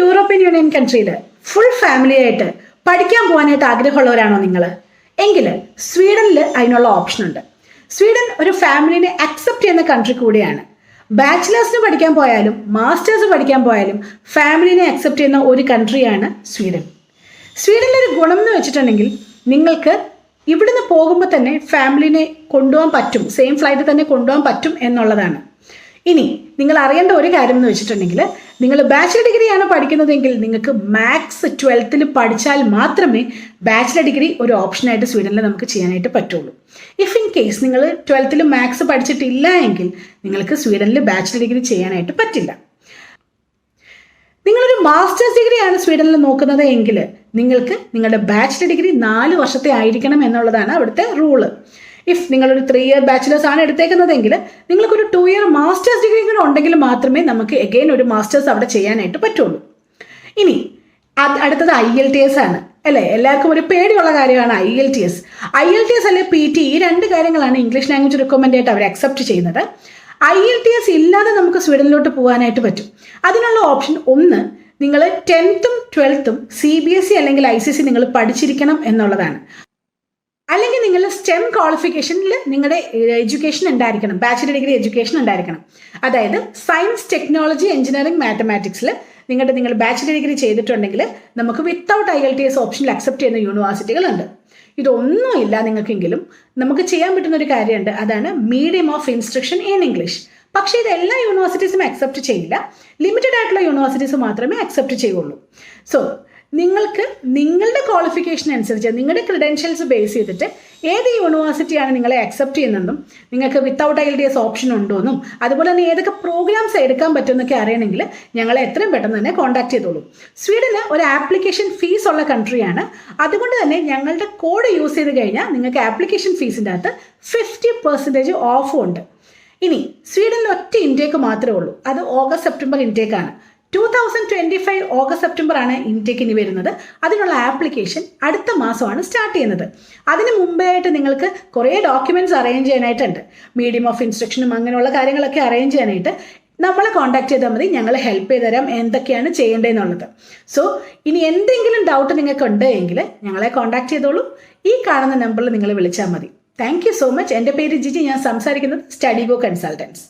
European union കൺട്രിയിൽ full family ആയിട്ട് പഠിക്കാൻ പോകാനായിട്ട് ആഗ്രഹമുള്ളവരാണോ നിങ്ങൾ? എങ്കിൽ സ്വീഡനിൽ അതിനുള്ള ഓപ്ഷൻ ഉണ്ട്. സ്വീഡൻ ഒരു ഫാമിലിനെ അക്സെപ്റ്റ് ചെയ്യുന്ന കൺട്രി കൂടിയാണ്. ബാച്ചിലേഴ്സിന് പഠിക്കാൻ പോയാലും മാസ്റ്റേഴ്സ് പഠിക്കാൻ പോയാലും ഫാമിലിനെ അക്സെപ്റ്റ് ചെയ്യുന്ന ഒരു കൺട്രിയാണ് സ്വീഡൻ. സ്വീഡനിലൊരു ഗുണം എന്ന് വെച്ചിട്ടുണ്ടെങ്കിൽ നിങ്ങൾക്ക് ഇവിടുന്ന് പോകുമ്പോൾ തന്നെ ഫാമിലിനെ കൊണ്ടുപോകാൻ പറ്റും, സെയിം ഫ്ലൈറ്റ് തന്നെ കൊണ്ടുപോകാൻ പറ്റും എന്നുള്ളതാണ്. ഇനി നിങ്ങൾ അറിയേണ്ട ഒരു കാര്യം എന്ന് വെച്ചിട്ടുണ്ടെങ്കിൽ, നിങ്ങൾ ബാച്ചിലർ ഡിഗ്രിയാണ് പഠിക്കുന്നതെങ്കിൽ നിങ്ങൾക്ക് മാത്സ് 12th പഠിച്ചാൽ മാത്രമേ ബാച്ചിലർ ഡിഗ്രി ഒരു ഓപ്ഷനായിട്ട് സ്വീഡനിൽ നമുക്ക് ചെയ്യാനായിട്ട് പറ്റുള്ളൂ. ഇഫ് ഇൻ കേസ് നിങ്ങൾ 12th മാത്സ് പഠിച്ചിട്ടില്ല എങ്കിൽ നിങ്ങൾക്ക് സ്വീഡനിൽ ബാച്ചിലർ ഡിഗ്രി ചെയ്യാനായിട്ട് പറ്റില്ല. നിങ്ങളൊരു മാസ്റ്റേഴ്സ് ഡിഗ്രിയാണ് സ്വീഡനിൽ നോക്കുന്നത് എങ്കിൽ നിങ്ങൾക്ക് നിങ്ങളുടെ ബാച്ചിലർ ഡിഗ്രി 4 വർഷത്തെ ആയിരിക്കണം എന്നുള്ളതാണ് അവിടുത്തെ റൂള്. ഇഫ് നിങ്ങളൊരു 3 year ബാച്ചിലേഴ്സ് ആണ് എടുത്തേക്കുന്നതെങ്കിൽ നിങ്ങൾക്കൊരു 2 year മാസ്റ്റേഴ്സ് ഡിഗ്രി കൂടെ ഉണ്ടെങ്കിൽ മാത്രമേ നമുക്ക് എഗെയിൻ ഒരു മാസ്റ്റേഴ്സ് അവിടെ ചെയ്യാനായിട്ട് പറ്റുള്ളൂ. ഇനി അടുത്തത് IELTS ആണ് അല്ലേ? എല്ലാവർക്കും ഒരു പേടിയുള്ള കാര്യമാണ് IELTS. IELTS അല്ലെ PT, ഈ 2 കാര്യങ്ങളാണ് ഇംഗ്ലീഷ് ലാംഗ്വേജ് റിക്വയർമെൻ്റ് ആയിട്ട് അവർ അക്സെപ്റ്റ് ചെയ്യുന്നത്. IELTS ഇല്ലാതെ നമുക്ക് സ്വീഡനിലോട്ട് പോകാനായിട്ട് പറ്റും. അതിനുള്ള ഓപ്ഷൻ ഒന്ന്, നിങ്ങൾ 10th 12th CBSE അല്ലെങ്കിൽ ICSE നിങ്ങൾ പഠിച്ചിരിക്കണം എന്നുള്ളതാണ്. അല്ലെങ്കിൽ നിങ്ങൾ STEM ക്വാളിഫിക്കേഷനിൽ നിങ്ങളുടെ എഡ്യൂക്കേഷൻ ഉണ്ടായിരിക്കണം, ബാച്ചിലർ ഡിഗ്രി എഡ്യൂക്കേഷൻ ഉണ്ടായിരിക്കണം. അതായത് സയൻസ്, ടെക്നോളജി, എഞ്ചിനീയറിംഗ്, മാത്തമാറ്റിക്സിൽ നിങ്ങൾ ബാച്ചിലർ ഡിഗ്രി ചെയ്തിട്ടുണ്ടെങ്കിൽ നമുക്ക് വിത്തൗട്ട് IELTS ഓപ്ഷനിൽ അക്സെപ്റ്റ് ചെയ്യുന്ന യൂണിവേഴ്സിറ്റികളുണ്ട്. ഇതൊന്നുമില്ല നിങ്ങൾക്കെങ്കിലും നമുക്ക് ചെയ്യാൻ പറ്റുന്ന ഒരു കാര്യമുണ്ട്, അതാണ് medium of instruction in English. പക്ഷേ ഇത് എല്ലാ യൂണിവേഴ്സിറ്റീസും അക്സെപ്റ്റ് ചെയ്യില്ല, ലിമിറ്റഡ് ആയിട്ടുള്ള യൂണിവേഴ്സിറ്റീസ് മാത്രമേ അക്സെപ്റ്റ് ചെയ്യുള്ളൂ. സോ നിങ്ങൾക്ക് നിങ്ങളുടെ ക്വാളിഫിക്കേഷൻ അനുസരിച്ച് നിങ്ങളുടെ ക്രെഡൻഷ്യൽസ് ബേസ് ചെയ്തിട്ട് ഏത് യൂണിവേഴ്സിറ്റിയാണ് നിങ്ങളെ അക്സെപ്റ്റ് ചെയ്യുന്നതെന്നും നിങ്ങൾക്ക് വിത്തൗട്ട് IELTS ഓപ്ഷൻ ഉണ്ടോയെന്നും അതുപോലെ തന്നെ ഏതൊക്കെ പ്രോഗ്രാംസ് എടുക്കാൻ പറ്റുമെന്നൊക്കെ അറിയണമെങ്കിൽ ഞങ്ങളെ എത്രയും പെട്ടെന്ന് തന്നെ കോൺടാക്ട് ചെയ്തോളൂ. സ്വീഡന് ഒരു ആപ്ലിക്കേഷൻ ഫീസ് ഉള്ള കൺട്രിയാണ്. അതുകൊണ്ട് തന്നെ ഞങ്ങളുടെ കോഡ് യൂസ് ചെയ്ത് കഴിഞ്ഞാൽ നിങ്ങൾക്ക് ആപ്ലിക്കേഷൻ ഫീസിൻ്റെ അകത്ത് 50% ഓഫും ഉണ്ട്. ഇനി സ്വീഡനിൽ ഒറ്റ ഇൻടേക്ക് മാത്രമേ ഉള്ളൂ, അത് ഓഗസ്റ്റ് സെപ്റ്റംബർ ഇൻടേക്കാണ്. 2025 ഓഗസ്റ്റ് സെപ്റ്റംബർ ആണ് ഇൻടേക്ക് ഇനി വരുന്നത്. അതിനുള്ള ആപ്ലിക്കേഷൻ അടുത്ത മാസമാണ് സ്റ്റാർട്ട് ചെയ്യുന്നത്. അതിന് മുമ്പേ ആയിട്ട് നിങ്ങൾക്ക് കുറേ ഡോക്യുമെൻറ്റ്സ് അറേഞ്ച് ചെയ്യാനായിട്ടുണ്ട്. മീഡിയം ഓഫ് ഇൻസ്ട്രക്ഷനും അങ്ങനെയുള്ള കാര്യങ്ങളൊക്കെ അറേഞ്ച് ചെയ്യാനായിട്ട് നമ്മളെ കോൺടാക്ട് ചെയ്താൽ മതി, ഞങ്ങൾ ഹെൽപ്പ് ചെയ്ത് തരാം എന്തൊക്കെയാണ് ചെയ്യേണ്ടതെന്നുള്ളത്. സോ ഇനി എന്തെങ്കിലും ഡൗട്ട് നിങ്ങൾക്ക് ഉണ്ട് എങ്കിൽ ഞങ്ങളെ കോൺടാക്ട് ചെയ്തോളൂ. ഈ കാണുന്ന നമ്പറിൽ നിങ്ങൾ വിളിച്ചാൽ മതി. Thank you so much. എൻ്റെ പേര് ജിജി, ഞാൻ സംസാരിക്കുന്നത് സ്റ്റഡിഗോ കൺസൾട്ടൻസ്.